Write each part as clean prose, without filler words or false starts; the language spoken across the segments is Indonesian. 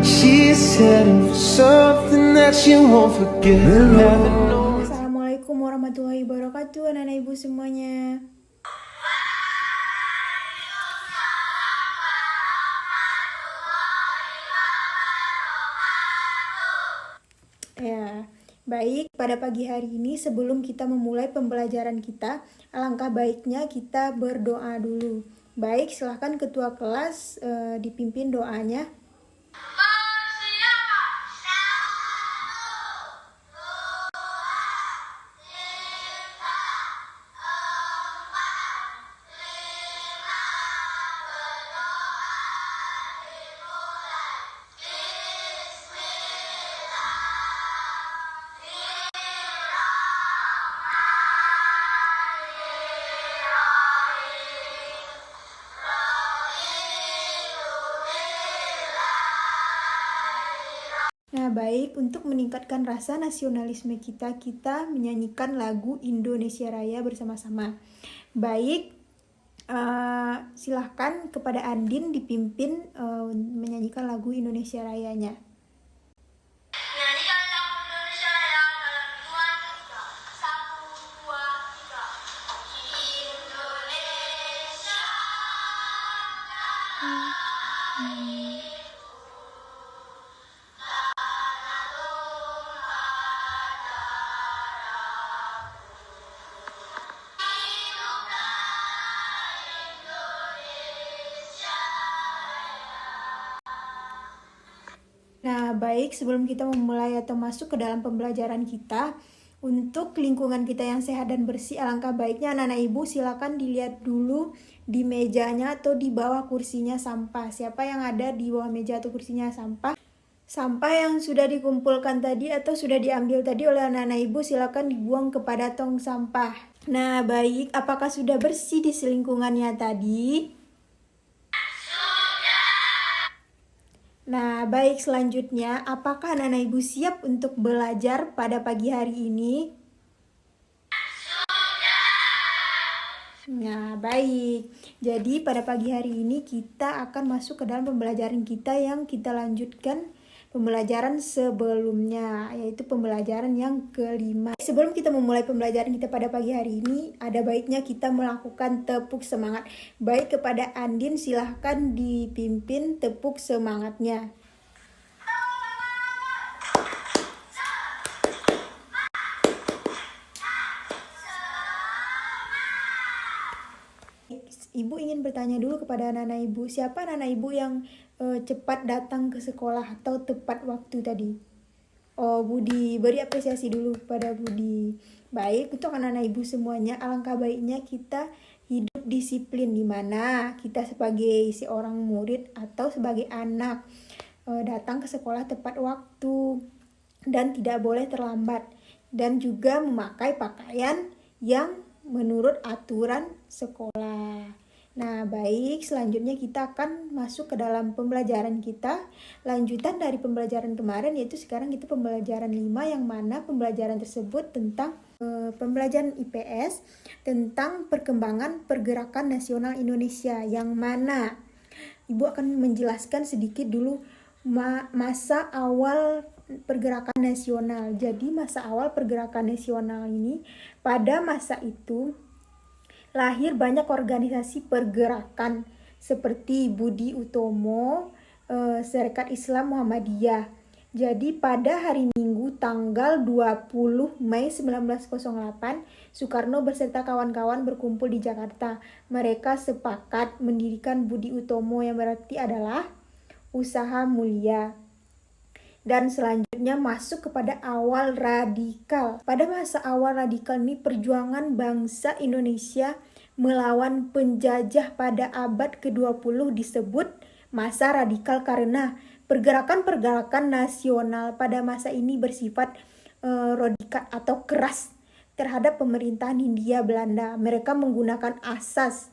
She's heading for something that she won't forget. Assalamualaikum warahmatullahi wabarakatuh, anak-anak ibu semuanya. Ya, baik, pada pagi hari ini sebelum kita memulai pembelajaran kita, alangkah baiknya kita berdoa dulu. Baik, silahkan ketua kelas dipimpin doanya. Nah, baik, untuk meningkatkan rasa nasionalisme kita menyanyikan lagu Indonesia Raya bersama-sama. Baik, silahkan kepada Andin dipimpin menyanyikan lagu Indonesia Rayanya. Nyanyikan lagu Indonesia Raya dalam hitungan ketiga. 1, 2, 3. Indonesia. Nah, baik, sebelum kita memulai atau masuk ke dalam pembelajaran kita, untuk lingkungan kita yang sehat dan bersih, alangkah baiknya anak-anak ibu silakan dilihat dulu di mejanya atau di bawah kursinya sampah. Siapa yang ada di bawah meja atau kursinya sampah? Sampah yang sudah dikumpulkan tadi atau sudah diambil tadi oleh anak-anak ibu silakan dibuang kepada tong sampah. Nah, baik, apakah sudah bersih di selingkungannya tadi? Nah, baik, selanjutnya, apakah anak-anak ibu siap untuk belajar pada pagi hari ini? Nah, baik. Jadi, pada pagi hari ini kita akan masuk ke dalam pembelajaran kita yang kita lanjutkan pembelajaran sebelumnya, yaitu pembelajaran yang kelima. Sebelum kita memulai pembelajaran kita pada pagi hari ini, ada baiknya kita melakukan tepuk semangat. Baik, kepada Andin silahkan dipimpin tepuk semangatnya. Ibu ingin bertanya dulu kepada anak-anak ibu, siapa anak-anak ibu yang cepat datang ke sekolah atau tepat waktu tadi? Oh, Budi, beri apresiasi dulu kepada Budi. Baik, untuk anak-anak ibu semuanya, alangkah baiknya kita hidup disiplin, di mana kita sebagai seorang murid atau sebagai anak datang ke sekolah tepat waktu dan tidak boleh terlambat, dan juga memakai pakaian yang menurut aturan sekolah. Nah, baik, selanjutnya kita akan masuk ke dalam pembelajaran kita. Lanjutan dari pembelajaran kemarin, yaitu sekarang kita pembelajaran 5, yang mana pembelajaran tersebut tentang pembelajaran IPS tentang perkembangan pergerakan nasional Indonesia, yang mana Ibu akan menjelaskan sedikit dulu masa awal pergerakan nasional. Jadi masa awal pergerakan nasional ini, pada masa itu lahir banyak organisasi pergerakan seperti Budi Utomo, Serikat Islam Muhammadiyah. Jadi pada hari Minggu tanggal 20 Mei 1908, Soekarno beserta kawan-kawan berkumpul di Jakarta. Mereka sepakat mendirikan Budi Utomo, yang berarti adalah usaha mulia. Dan selanjutnya masuk kepada awal radikal. Pada masa awal radikal ini, perjuangan bangsa Indonesia melawan penjajah pada abad ke-20 disebut masa radikal, karena pergerakan-pergerakan nasional pada masa ini bersifat radikal atau keras terhadap pemerintahan Hindia Belanda. Mereka menggunakan asas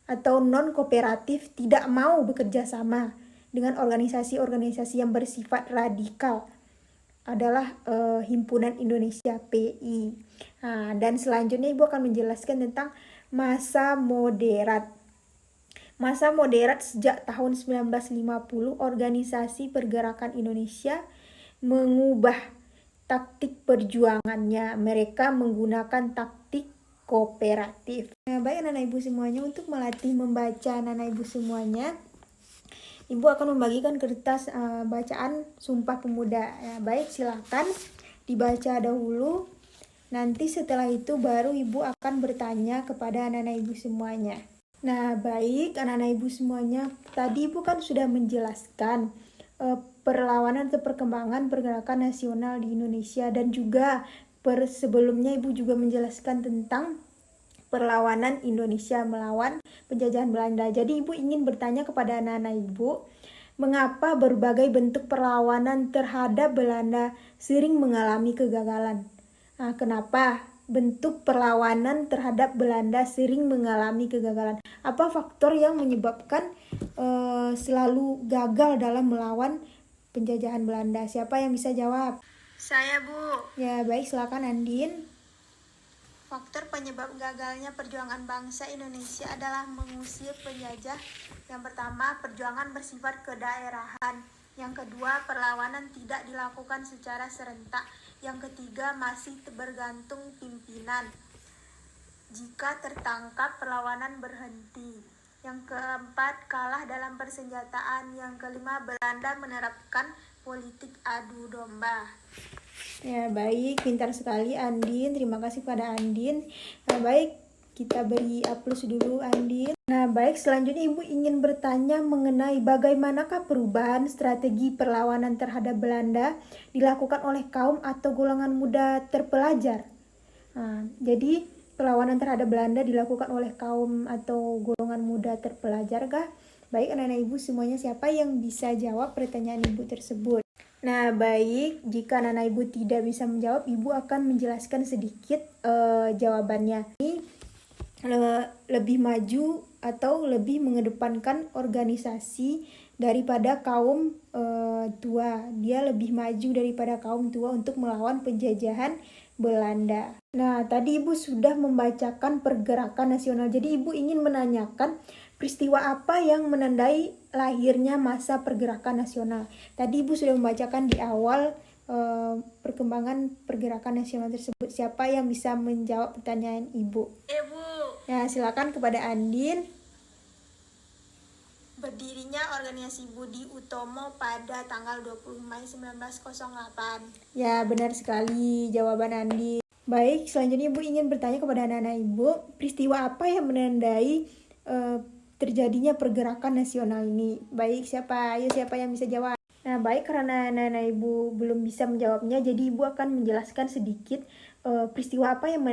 atau non-kooperatif, tidak mau bekerja sama dengan organisasi-organisasi yang bersifat radikal, adalah Himpunan Indonesia PI. Nah, dan selanjutnya Ibu akan menjelaskan tentang masa moderat. Masa moderat sejak tahun 1950, organisasi pergerakan Indonesia mengubah taktik perjuangannya. Mereka menggunakan taktik kooperatif. Nah, baik anak-anak ibu semuanya, untuk melatih membaca anak-anak ibu semuanya, ibu akan membagikan kertas bacaan Sumpah Pemuda. Ya, baik, silakan dibaca dahulu. Nanti setelah itu baru ibu akan bertanya kepada anak-anak ibu semuanya. Nah, baik anak-anak ibu semuanya, tadi ibu kan sudah menjelaskan perlawanan atau perkembangan pergerakan nasional di Indonesia, dan juga sebelumnya ibu juga menjelaskan tentang perlawanan Indonesia melawan penjajahan Belanda. Jadi ibu ingin bertanya kepada anak-anak ibu, mengapa berbagai bentuk perlawanan terhadap Belanda sering mengalami kegagalan? Nah, kenapa bentuk perlawanan terhadap Belanda sering mengalami kegagalan? Apa faktor yang menyebabkan selalu gagal dalam melawan penjajahan Belanda? Siapa yang bisa jawab? Saya, Bu. Ya, baik, silakan Andin. Faktor penyebab gagalnya perjuangan bangsa Indonesia adalah mengusir penjajah. Yang pertama, perjuangan bersifat kedaerahan. Yang kedua, perlawanan tidak dilakukan secara serentak. Yang ketiga, masih bergantung pimpinan. Jika tertangkap, perlawanan berhenti. Yang keempat, kalah dalam persenjataan. Yang kelima, Belanda menerapkan politik adu domba. Ya, baik, pintar sekali Andin. Terima kasih pada Andin. Nah, baik, kita beri aplaus dulu Andin. Nah, baik, selanjutnya ibu ingin bertanya mengenai bagaimanakah perubahan strategi perlawanan terhadap Belanda dilakukan oleh kaum atau golongan muda terpelajar. Nah, jadi perlawanan terhadap Belanda dilakukan oleh kaum atau golongan muda terpelajar kah? Baik anak-anak ibu semuanya, siapa yang bisa jawab pertanyaan ibu tersebut? Nah, baik, jika anak-anak ibu tidak bisa menjawab, ibu akan menjelaskan sedikit jawabannya. Ini lebih maju atau lebih mengedepankan organisasi daripada kaum tua. Dia lebih maju daripada kaum tua untuk melawan penjajahan Belanda. Nah, tadi ibu sudah membacakan pergerakan nasional. Jadi ibu ingin menanyakan peristiwa apa yang menandai lahirnya masa pergerakan nasional. Tadi ibu sudah membacakan di awal perkembangan pergerakan nasional tersebut. Siapa yang bisa menjawab pertanyaan ibu? Ibu. Nah, silakan kepada Andin. Berdirinya organisasi Budi Utomo pada tanggal 20 Mei 1908. Ya, benar sekali jawaban Andin. Baik, selanjutnya ibu ingin bertanya kepada anak-anak ibu, peristiwa apa yang menandai terjadinya pergerakan nasional ini? Baik, siapa? Ayo, siapa yang bisa jawab? Nah, baik, karena anak-anak ibu belum bisa menjawabnya, jadi ibu akan menjelaskan sedikit peristiwa apa yang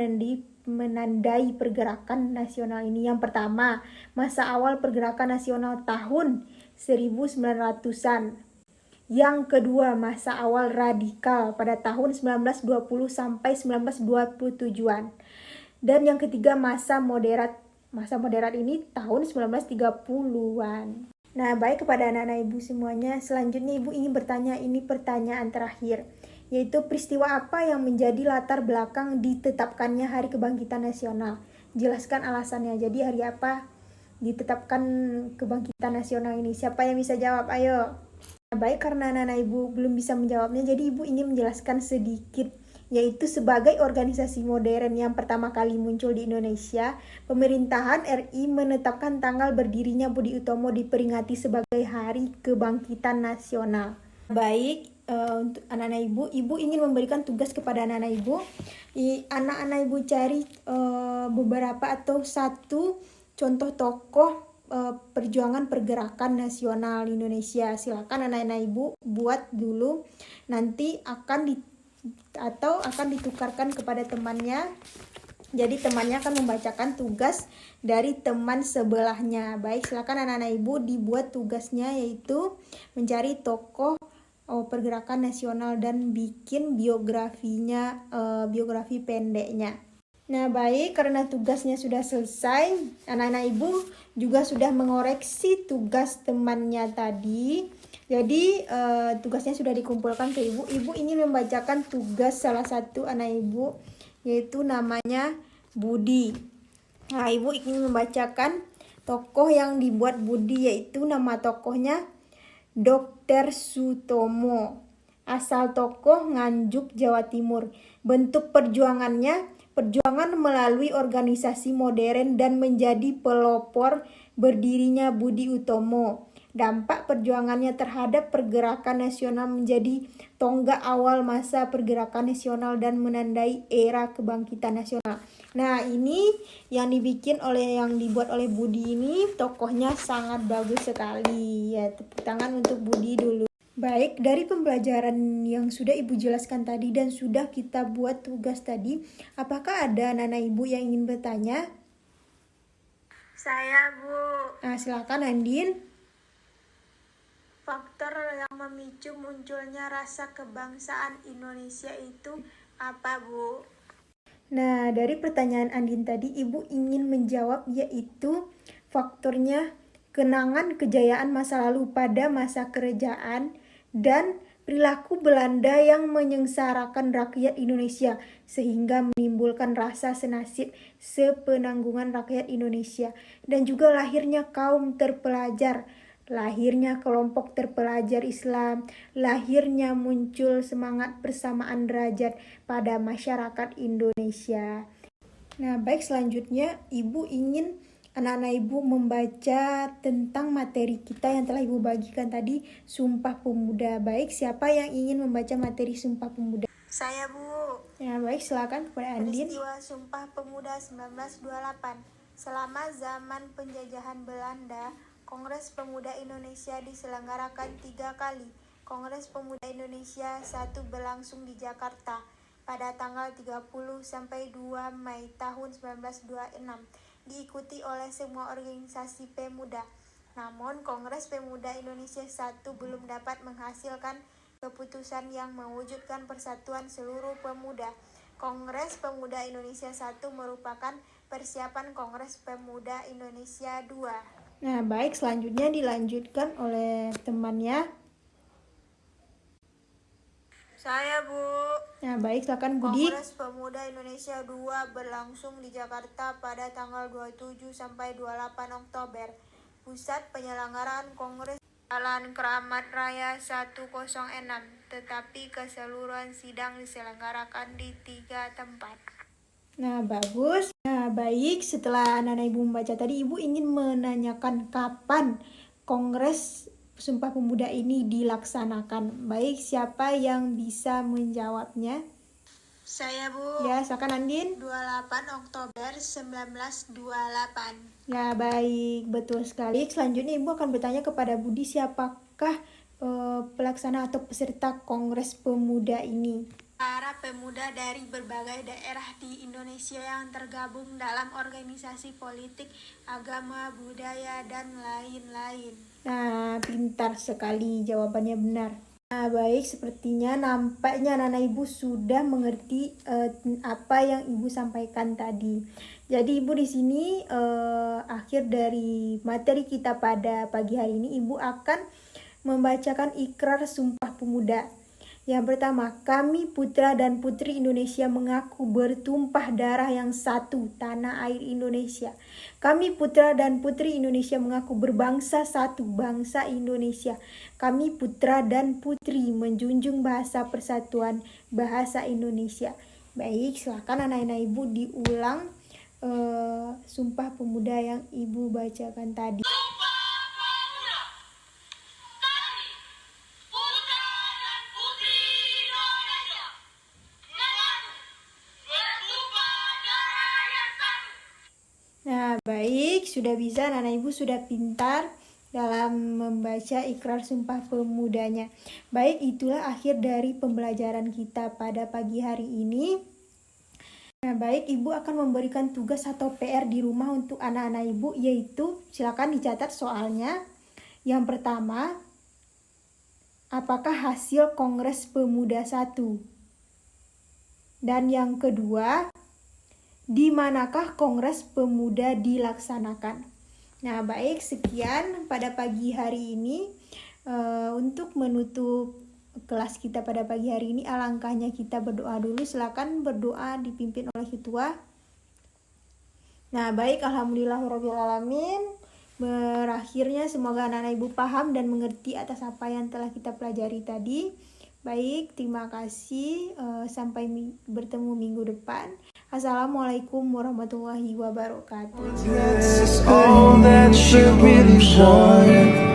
menandai pergerakan nasional ini. Yang pertama, masa awal pergerakan nasional tahun 1900-an. Yang kedua, masa awal radikal pada tahun 1920 sampai 1927-an. Dan yang ketiga, masa moderat. Masa moderat ini tahun 1930-an. Nah, baik kepada anak-anak ibu semuanya, selanjutnya ibu ingin bertanya, ini pertanyaan terakhir, yaitu peristiwa apa yang menjadi latar belakang ditetapkannya Hari Kebangkitan Nasional? Jelaskan alasannya. Jadi hari apa ditetapkan Kebangkitan Nasional ini? Siapa yang bisa jawab? Ayo. Nah, baik, karena anak-anak ibu belum bisa menjawabnya, jadi ibu ingin menjelaskan sedikit, yaitu sebagai organisasi modern yang pertama kali muncul di Indonesia, pemerintahan RI menetapkan tanggal berdirinya Budi Utomo diperingati sebagai Hari Kebangkitan Nasional. Baik, untuk anak-anak ibu ingin memberikan tugas kepada anak-anak ibu. Anak-anak ibu cari beberapa atau satu contoh tokoh perjuangan pergerakan nasional Indonesia. Silakan anak-anak ibu buat dulu, nanti akan ditukarkan kepada temannya. Jadi temannya akan membacakan tugas dari teman sebelahnya. Baik, silakan anak-anak ibu dibuat tugasnya, yaitu mencari tokoh pergerakan nasional dan bikin biografinya, biografi pendeknya. Nah, baik, karena tugasnya sudah selesai, anak-anak ibu juga sudah mengoreksi tugas temannya tadi. Jadi tugasnya sudah dikumpulkan ke ibu. Ibu ingin membacakan tugas salah satu anak ibu, yaitu namanya Budi. Nah, ibu ingin membacakan tokoh yang dibuat Budi, yaitu nama tokohnya Dr. Sutomo. Asal tokoh Nganjuk, Jawa Timur. Bentuk perjuangannya, perjuangan melalui organisasi modern dan menjadi pelopor berdirinya Budi Utomo. Dampak perjuangannya terhadap pergerakan nasional menjadi tonggak awal masa pergerakan nasional dan menandai era kebangkitan nasional. Nah, ini yang dibuat oleh Budi ini, tokohnya sangat bagus sekali. Ya, tepuk tangan untuk Budi dulu. Baik, dari pembelajaran yang sudah Ibu jelaskan tadi dan sudah kita buat tugas tadi, apakah ada anak-anak Ibu yang ingin bertanya? Saya, Bu. Nah, silakan Andin. Faktor yang memicu munculnya rasa kebangsaan Indonesia itu apa, Bu? Nah, dari pertanyaan Andin tadi, Ibu ingin menjawab yaitu faktornya kenangan kejayaan masa lalu pada masa kerajaan dan perilaku Belanda yang menyengsarakan rakyat Indonesia sehingga menimbulkan rasa senasib sepenanggungan rakyat Indonesia, dan juga lahirnya kaum terpelajar, lahirnya kelompok terpelajar Islam, lahirnya muncul semangat persamaan derajat pada masyarakat Indonesia. Nah, baik, selanjutnya Ibu ingin anak-anak Ibu membaca tentang materi kita yang telah Ibu bagikan tadi, Sumpah Pemuda. Baik, siapa yang ingin membaca materi Sumpah Pemuda? Saya, Bu. Ya, baik, silakan kepada Andin. Peristiwa Sumpah Pemuda 1928. Selama zaman penjajahan Belanda, Kongres Pemuda Indonesia diselenggarakan 3 kali. Kongres Pemuda Indonesia 1 berlangsung di Jakarta pada tanggal 30 sampai 2 Mei tahun 1926, diikuti oleh semua organisasi pemuda. Namun, Kongres Pemuda Indonesia 1 belum dapat menghasilkan keputusan yang mewujudkan persatuan seluruh pemuda. Kongres Pemuda Indonesia 1 merupakan persiapan Kongres Pemuda Indonesia 2. Nah, baik, selanjutnya dilanjutkan oleh temannya. Saya, Bu. Nah, baik, silakan Budi. Kongres Pemuda Indonesia 2 berlangsung di Jakarta pada tanggal 27 sampai 28 Oktober. Pusat penyelenggaraan Kongres Jalan Keramat Raya 106, tetapi keseluruhan sidang diselenggarakan di 3 tempat. Nah, bagus. Nah, baik, setelah anak-anak Ibu membaca tadi, Ibu ingin menanyakan kapan Kongres Sumpah Pemuda ini dilaksanakan. Baik, siapa yang bisa menjawabnya? Saya, Bu. Ya, silakan Andin. 28 Oktober 1928. Ya, baik, betul sekali. Selanjutnya Ibu akan bertanya kepada Budi, siapakah pelaksana atau peserta Kongres Pemuda ini? Para pemuda dari berbagai daerah di Indonesia yang tergabung dalam organisasi politik, agama, budaya, dan lain-lain. Nah, pintar sekali, jawabannya benar. Nah, baik, sepertinya nampaknya anak-anak Ibu sudah mengerti apa yang Ibu sampaikan tadi. Jadi Ibu di sini akhir dari materi kita pada pagi hari ini, Ibu akan membacakan ikrar Sumpah Pemuda. Yang pertama, kami putra dan putri Indonesia mengaku bertumpah darah yang satu, tanah air Indonesia. Kami putra dan putri Indonesia mengaku berbangsa satu, bangsa Indonesia. Kami putra dan putri menjunjung bahasa persatuan, bahasa Indonesia. Baik, silakan anak-anak Ibu diulang Sumpah Pemuda yang Ibu bacakan tadi. Nah, baik, sudah bisa, anak-anak Ibu sudah pintar dalam membaca ikrar Sumpah Pemudanya. Baik, itulah akhir dari pembelajaran kita pada pagi hari ini. Nah, baik, Ibu akan memberikan tugas atau PR di rumah untuk anak-anak Ibu, yaitu silakan dicatat soalnya. Yang pertama, apakah hasil Kongres Pemuda 1? Dan yang kedua, di manakah Kongres Pemuda dilaksanakan? Nah, baik, sekian pada pagi hari ini. Untuk menutup kelas kita pada pagi hari ini, alangkahnya kita berdoa dulu. Silakan berdoa dipimpin oleh ketua. Nah, baik, alhamdulillahirabbil alamin. Berakhirnya semoga anak-anak ibu paham dan mengerti atas apa yang telah kita pelajari tadi. Baik, terima kasih. Sampai bertemu minggu depan. Assalamualaikum warahmatullahi wabarakatuh. That's all that you really want.